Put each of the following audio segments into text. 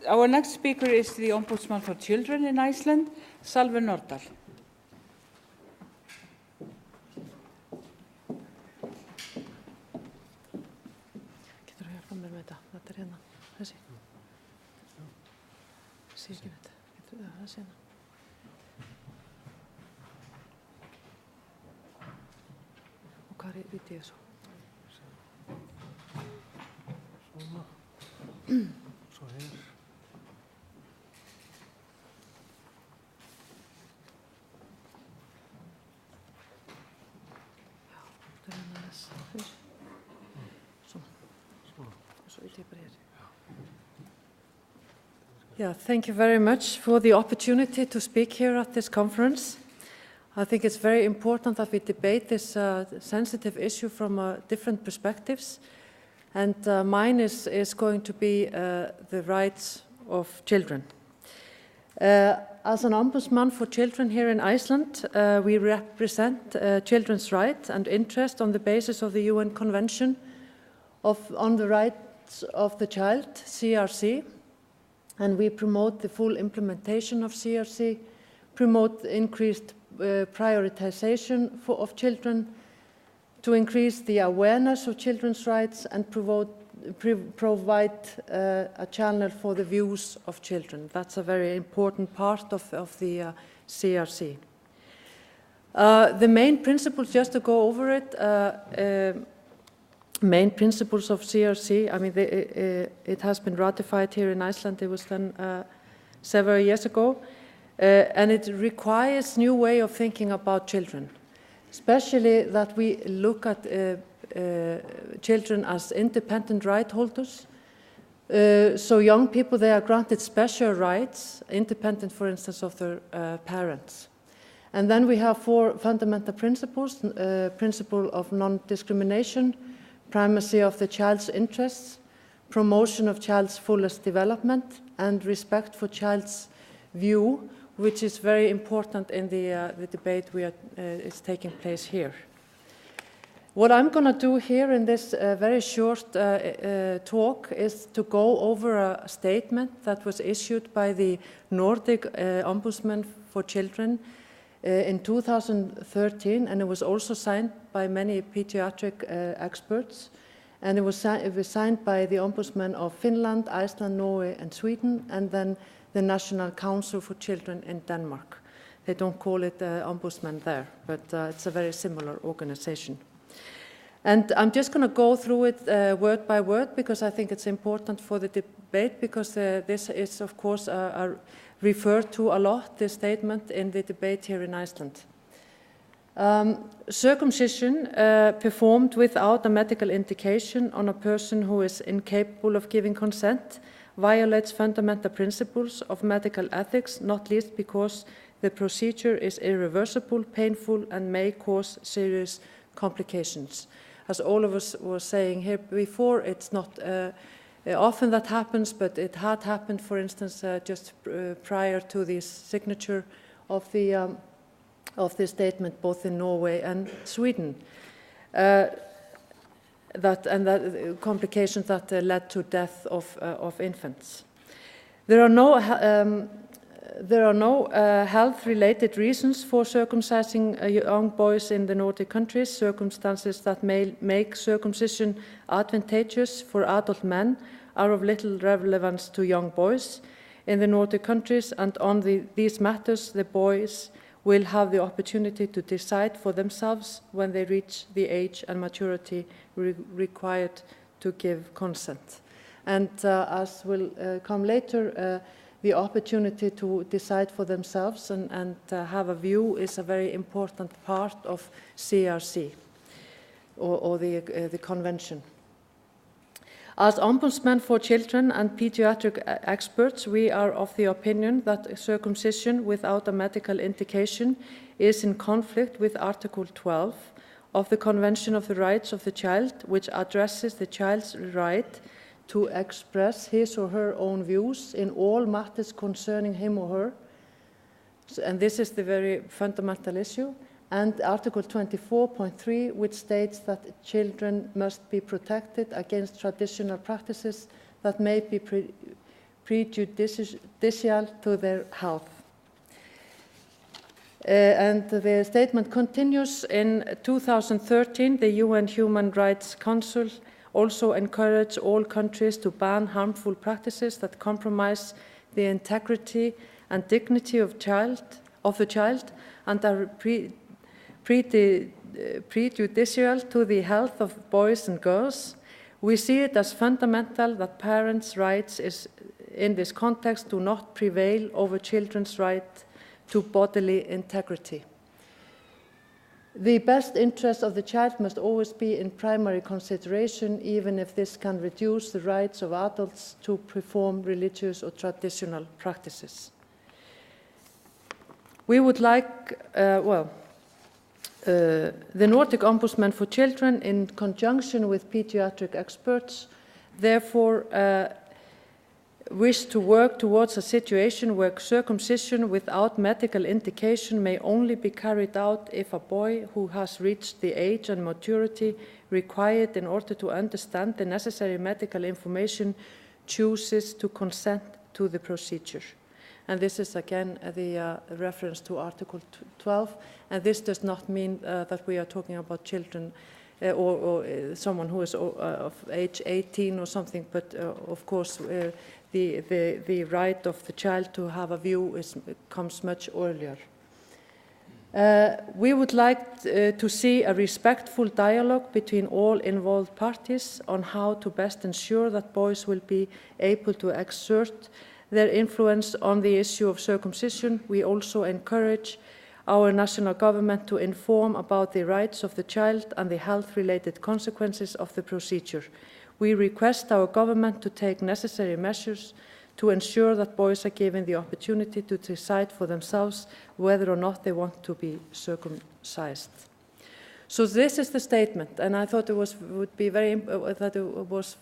Our next speaker is the Ombudsman for Children in Iceland, Salvör Nordal. Getur þú hjálpað mér með þetta? Þetta hérna, þessi. Sé ekki þetta. Getur þú þessi hérna? Og hvað veit ég svo? Svona. Svo hér. Yeah, thank you very much for the opportunity to speak here at this conference. I think it's very important that we debate this sensitive issue from different perspectives. And mine is going to be the rights of children. As an ombudsman for children here in Iceland, we represent children's rights and interest on the basis of the UN Convention on the Rights of the Child, CRC. And we promote the full implementation of CRC, promote increased prioritization of children, to increase the awareness of children's rights and provide a channel for the views of children. That's a very important part of the CRC. The main principles, just to go over it, main principles of CRC, I mean, it has been ratified here in Iceland. It was done several years ago. And it requires new way of thinking about children, especially that we look at children as independent right holders. So young people, they are granted special rights, independent, for instance, of their parents. And then we have 4 fundamental principles: principle of non-discrimination, primacy of the child's interests, promotion of child's fullest development, and respect for child's view, which is very important in the debate is taking place here. What I'm going to do here in this very short talk is to go over a statement that was issued by the Nordic Ombudsman for Children in 2013, and it was also signed by many pediatric experts. And it was signed by the Ombudsman of Finland, Iceland, Norway, and Sweden, and then the National Council for Children in Denmark. They don't call it Ombudsman there, but it's a very similar organization. And I'm just going to go through it word by word, because I think it's important for the debate, because this is, of course, referred to a lot, this statement, in the debate here in Iceland. Circumcision performed without a medical indication on a person who is incapable of giving consent violates fundamental principles of medical ethics, not least because the procedure is irreversible, painful, and may cause serious complications. As all of us were saying here before, it's not often that happens, but it had happened, for instance, just prior to the signature of the statement, both in Norway and Sweden. That complications that led to death of infants. There are no health-related reasons for circumcising young boys in the Nordic countries. Circumstances that may make circumcision advantageous for adult men are of little relevance to young boys in the Nordic countries, and on these matters, the boys will have the opportunity to decide for themselves when they reach the age and maturity required to give consent. And as will come later, the opportunity to decide for themselves and have a view is a very important part of CRC, or the convention. As Ombudsman for Children and pediatric experts, we are of the opinion that circumcision without a medical indication is in conflict with Article 12 of the Convention of the Rights of the Child, which addresses the child's right to express his or her own views in all matters concerning him or her. And this is the very fundamental issue. And Article 24.3, which states that children must be protected against traditional practices that may be prejudicial to their health. And the statement continues, in 2013, the UN Human Rights Council also encouraged all countries to ban harmful practices that compromise the integrity and dignity of the child and are prejudicial to the health of boys and girls. We see it as fundamental that parents' rights in this context do not prevail over children's right to bodily integrity. The best interest of the child must always be in primary consideration, even if this can reduce the rights of adults to perform religious or traditional practices. We would like, the Nordic Ombudsman for Children, in conjunction with pediatric experts, therefore wish to work towards a situation where circumcision without medical indication may only be carried out if a boy who has reached the age and maturity required in order to understand the necessary medical information chooses to consent to the procedure. And this is again the reference to Article 12, and this does not mean that we are talking about children or someone who is of age 18 or something, but of course the right of the child to have a view comes much earlier. We would like to see a respectful dialogue between all involved parties on how to best ensure that boys will be able to exert their influence on the issue of circumcision. We also encourage our national government to inform about the rights of the child and the health-related consequences of the procedure. We request our government to take necessary measures to ensure that boys are given the opportunity to decide for themselves whether or not they want to be circumcised. So this is the statement, and I thought it was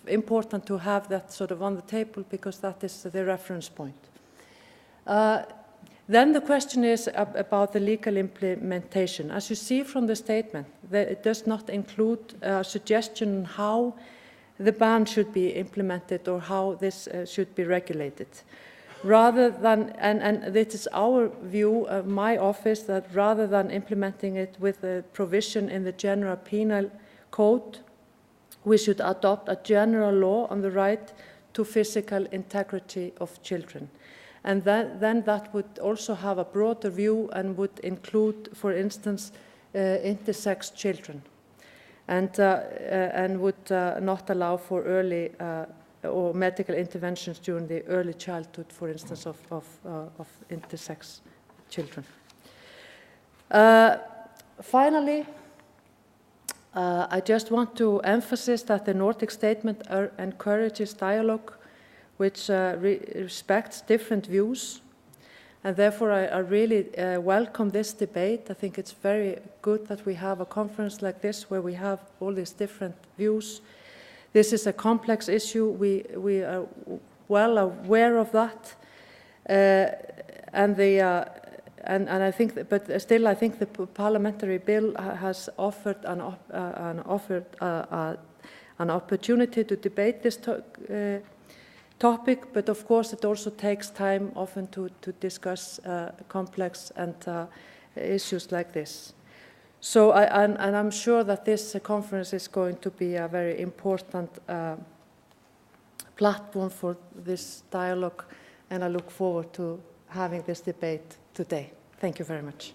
important to have that sort of on the table, because that is the reference point. Then the question is about the legal implementation. As you see from the statement, it does not include a suggestion on how the ban should be implemented or how this should be regulated. Rather than, and this is our view of my office, that rather than implementing it with a provision in the general penal code, we should adopt a general law on the right to physical integrity of children. And then that would also have a broader view and would include, for instance, intersex children, and would not allow for early or medical interventions during the early childhood, for instance, of intersex children. Finally, I just want to emphasize that the Nordic statement encourages dialogue which respects different views, and therefore I really welcome this debate. I think it's very good that we have a conference like this where we have all these different views. This is a complex issue. We are well aware of that, and I think, but still, I think the parliamentary bill has offered an opportunity to debate this topic. But of course, it also takes time often to discuss complex and issues like this. So, and I'm sure that this conference is going to be a very important platform for this dialogue, and I look forward to having this debate today. Thank you very much.